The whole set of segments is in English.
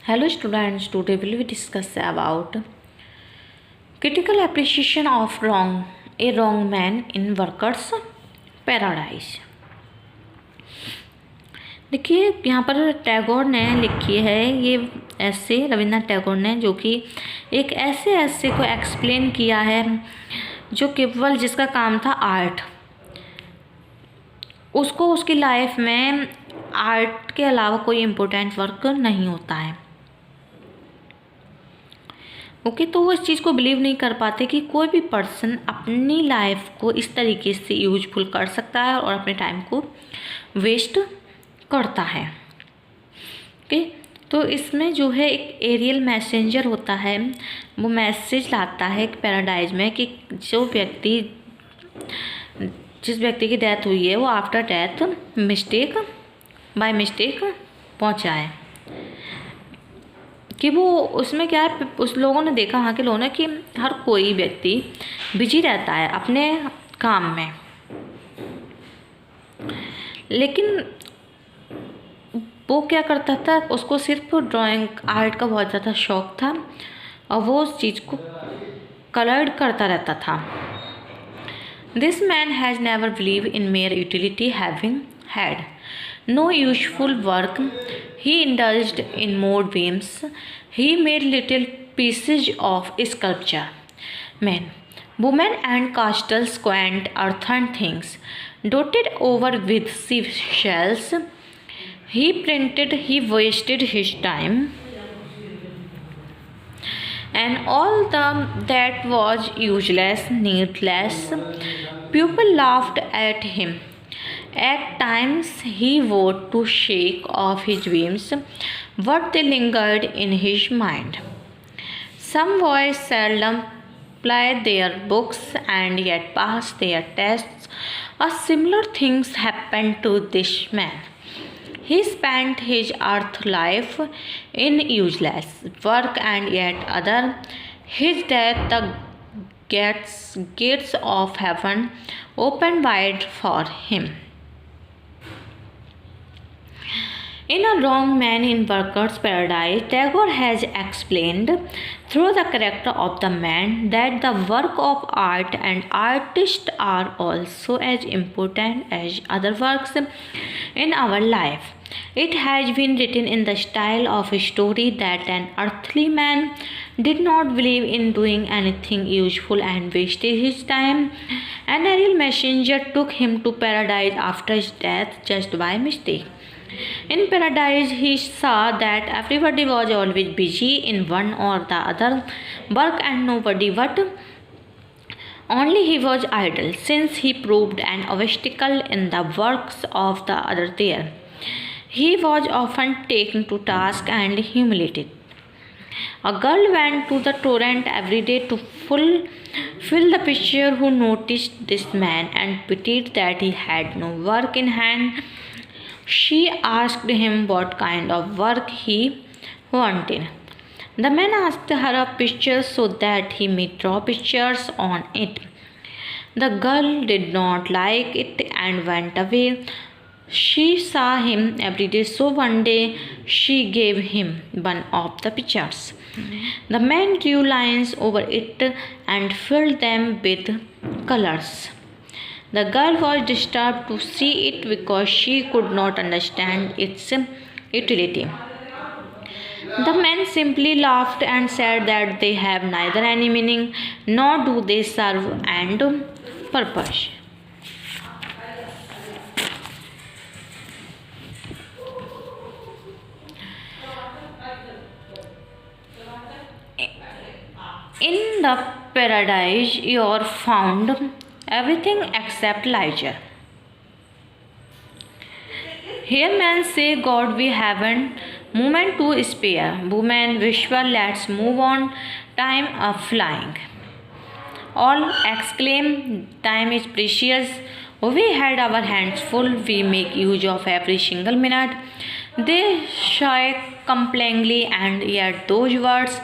Hello students, today will we discuss about critical appreciation of a wrong man in workers paradise। देखिए यहाँ पर टैगोर ने लिखी है ये ऐसे रविन्द्रनाथ टैगोर ने, जो कि एक ऐसे को एक्सप्लेन किया है जो केवल जिसका काम था आर्ट, उसको उसकी लाइफ में आर्ट के अलावा कोई इम्पोर्टेंट वर्क नहीं होता है। ओके तो वो इस चीज़ को बिलीव नहीं कर पाते कि कोई भी पर्सन अपनी लाइफ को इस तरीके से यूजफुल कर सकता है और अपने टाइम को वेस्ट करता है। ओके तो इसमें जो है एक एरियल मैसेंजर होता है, वो मैसेज लाता है पैराडाइज में कि जिस व्यक्ति की डेथ हुई है वो आफ्टर डेथ बाय मिस्टेक पहुंचा है। कि वो उसमें क्या है, उस लोगों ने देखा, वहाँ के लोगों ने, कि हर कोई व्यक्ति बिजी रहता है अपने काम में, लेकिन वो क्या करता था, उसको सिर्फ ड्राइंग आर्ट का बहुत ज़्यादा शौक था और वो उस चीज़ को कलर्ड करता रहता था। This man has never believe in mayor utility, having had no useful work. He indulged in more dreams. He made little pieces of sculpture, men, women, and castles, quaint earthen things, dotted over with seashells. He printed. He wasted his time, and all that was useless, needless. People laughed at him. At times he vowed to shake off his dreams, but they lingered in his mind. Some boys seldom plied their books and yet passed their tests. A similar things happened to this man. He spent his earth life in useless work, and yet other his death the gates of heaven opened wide for him. In A Wrong Man in Workers' Paradise, Tagore has explained through the character of the man that the work of art and artists are also as important as other works in our life. It has been written in the style of a story that an earthly man did not believe in doing anything useful and wasted his time. An aerial messenger took him to paradise after his death just by mistake. In paradise, he saw that everybody was always busy in one or the other work, and nobody but only he was idle, since he proved an obstacle in the works of the other there. He was often taken to task and humiliated. A girl went to the torrent every day to fill the pitcher, who noticed this man and pitied that he had no work in hand. She asked him what kind of work he wanted. The man asked her a picture so that he might draw pictures on it. The girl did not like it and went away. She saw him every day, so one day she gave him one of the pictures. The man drew lines over it and filled them with colors. The girl was disturbed to see it because she could not understand its utility. The man simply laughed and said that they have neither any meaning nor do they serve any purpose. In the paradise you are found everything except leisure. Here men say, God, we haven't moment to spare. Woman whisper, let's move on. Time of flying. All exclaim, time is precious. We had our hands full. We make use of every single minute. They sigh complainingly, and yet those words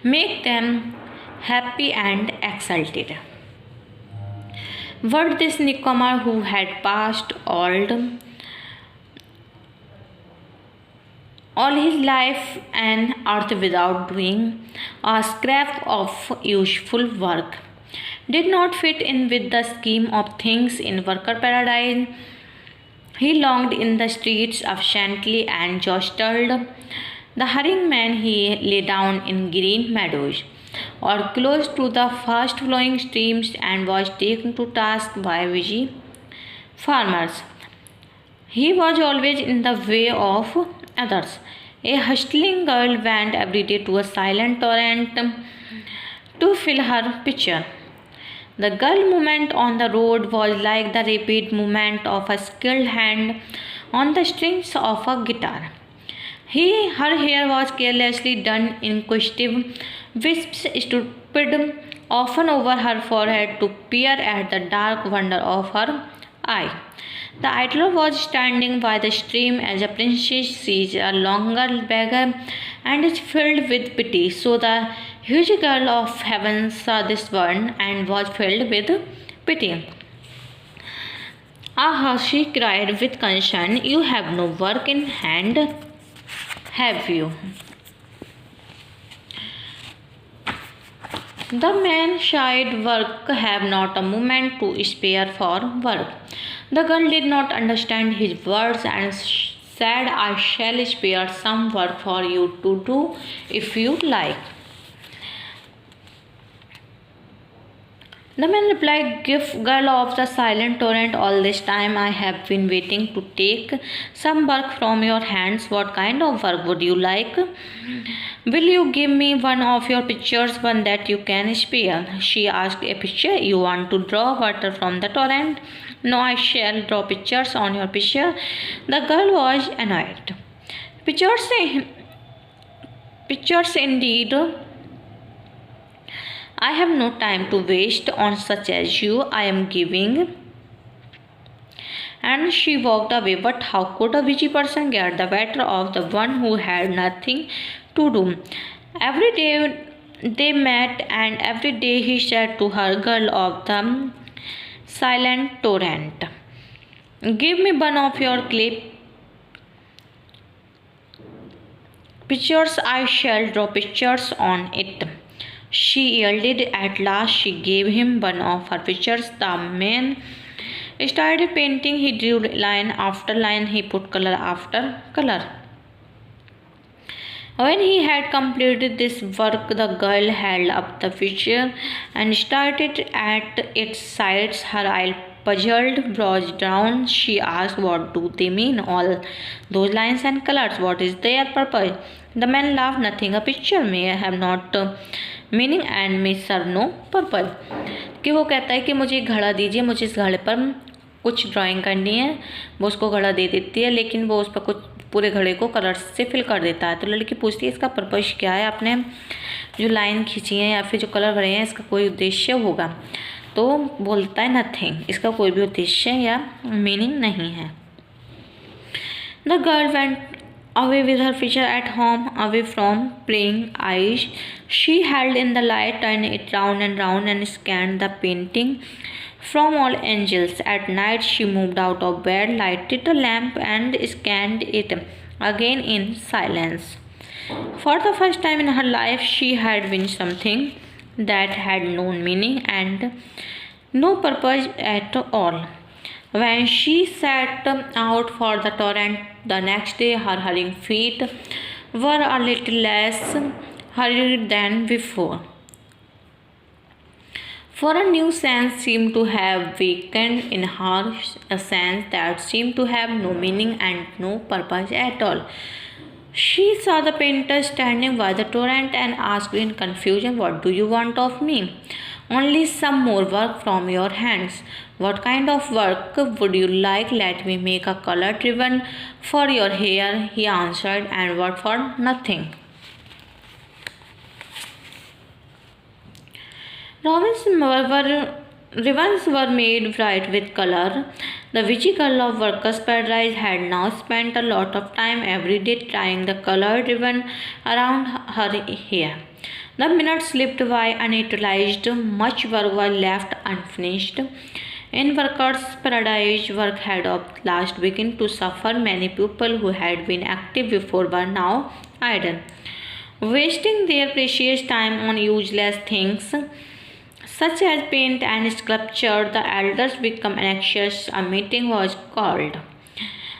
make them happy and exalted. But this newcomer, who had passed old all his life on earth without doing a scrap of useful work. Did not fit in with the scheme of things in worker paradise. He longed in the streets of Chantilly and jostled the hurrying men he lay down in green meadows or close to the fast flowing streams and was taken to task by busy farmers. He was always in the way of others. A hustling girl went every day to a silent torrent to fill her pitcher. The girl movement on the road was like the rapid movement of a skilled hand on the strings of a guitar. Her hair was carelessly done inquisitive wisps stood often over her forehead to peer at the dark wonder of her eye. The idler was standing by the stream as a princess sees a longer beggar and is filled with pity. So the huge girl of heaven saw this one and was filled with pity. Ah, she cried with concern, you have no work in hand, have you? The man shied, work, have not a moment to spare for work. The girl did not understand his words and said, I shall spare some work for you to do if you like. The man replied, girl of the silent torrent, all this time I have been waiting to take some work from your hands. What kind of work would you like? Will you give me one of your pictures, one that you can spare? She asked. A picture? You want to draw water from the torrent? No, I shall draw pictures on your picture. The girl was annoyed. Pictures indeed. I have no time to waste on such as you. I am giving. And she walked away. But how could a busy person get the better of the one who had nothing to do? Every day they met, and every day he said to her, girl of the silent torrent, give me one of your clay pictures. I shall draw pictures on it. She yielded. At last she gave him one of her pictures. The man started painting. He drew line after line. He put color after color. When he had completed this work, the girl held up the picture and started at its sides, her eye puzzled, brows down. She asked, what do they mean, all those lines and colors? What is their purpose? The man laughed. Nothing. A picture may have not meaning and may serve no purpose, कि वो कहता है कि मुझे एक घड़ा दीजिए, मुझे इस घड़े पर कुछ ड्राइंग करनी है। वो उसको घड़ा दे देती है, लेकिन वो उस पर कुछ पूरे घड़े को कलर से फिल कर देता है। तो लड़की पूछती है इसका पर्पस क्या है, आपने जो लाइन खींची है या फिर जो कलर भरे हैं इसका कोई उद्देश्य होगा? तो बोलता है नथिंग, इसका कोई भी उद्देश्य या मीनिंग नहीं है। The girl went away with her picture at home, away from prying eyes. She held in the light, turned it round and scanned the painting from all angles. At night she moved out of bed, lighted a lamp and scanned it again in silence. For the first time in her life she had won something that had no meaning and no purpose at all. When she set out for the torrent the next day, her hurrying feet were a little less hurried than before. For a new sense seemed to have wakened in her, a sense that seemed to have no meaning and no purpose at all. She saw the painter standing by the torrent and asked in confusion, what do you want of me? Only some more work from your hands. What kind of work would you like? Let me make a color ribbon for your hair, he answered, and what for? Nothing. Ribbons were made bright with color. The witchy girl of Workers' Paradise had now spent a lot of time every day trying the colored ribbon around her hair. The minutes slipped by unutilized. Much work was left unfinished. In Workers' Paradise, work had of last begun to suffer. Many people who had been active before were now idle, wasting their precious time on useless things such as paint and sculpture. The elders became anxious. A meeting was called.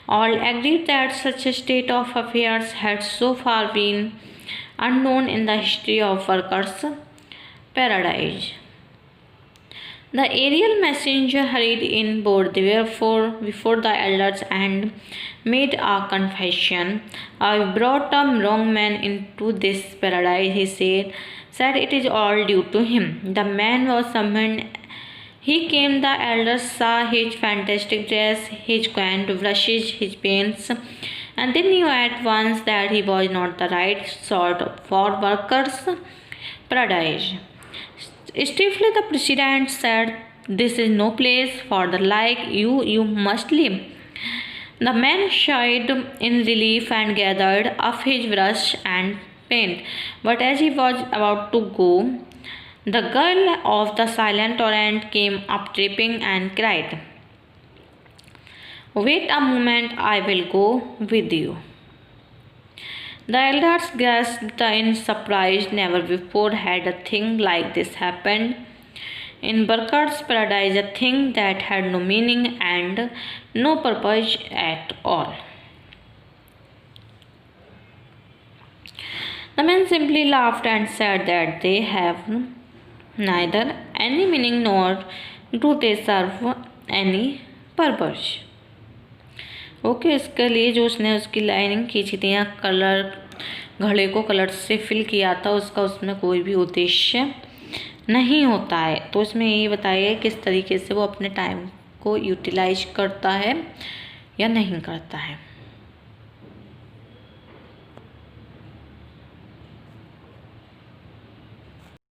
All agreed that such a state of affairs had so far been unknown in the history of Workers' Paradise. The aerial messenger hurried in board therefore before the elders and made a confession. I brought a wrong man into this paradise, he said it is all due to him. The man was summoned. He came, the elders saw his fantastic dress, his quaint brushes, his paints, and they knew at once that he was not the right sort for Workers' Paradise. Stiffly the president said, "This is no place for the like you must leave." The man sighed in relief and gathered up his brush and paint. But as he was about to go, the girl of the silent torrent came up tripping and cried, "Wait a moment, I will go with you." The elders grasped in surprise. Never before had a thing like this happened. In Workers' Paradise, a thing that had no meaning and no purpose at all. The man simply laughed and said that they have neither any meaning nor do they serve any purpose. Okay इसके लिए जो उसने उसकी lining खींची थी या colour घड़े को कलर से फिल किया था उसका उसमें कोई भी उद्देश्य नहीं होता है। तो इसमें ये बताया किस तरीके से वो अपने टाइम को यूटिलाइज करता है या नहीं करता है।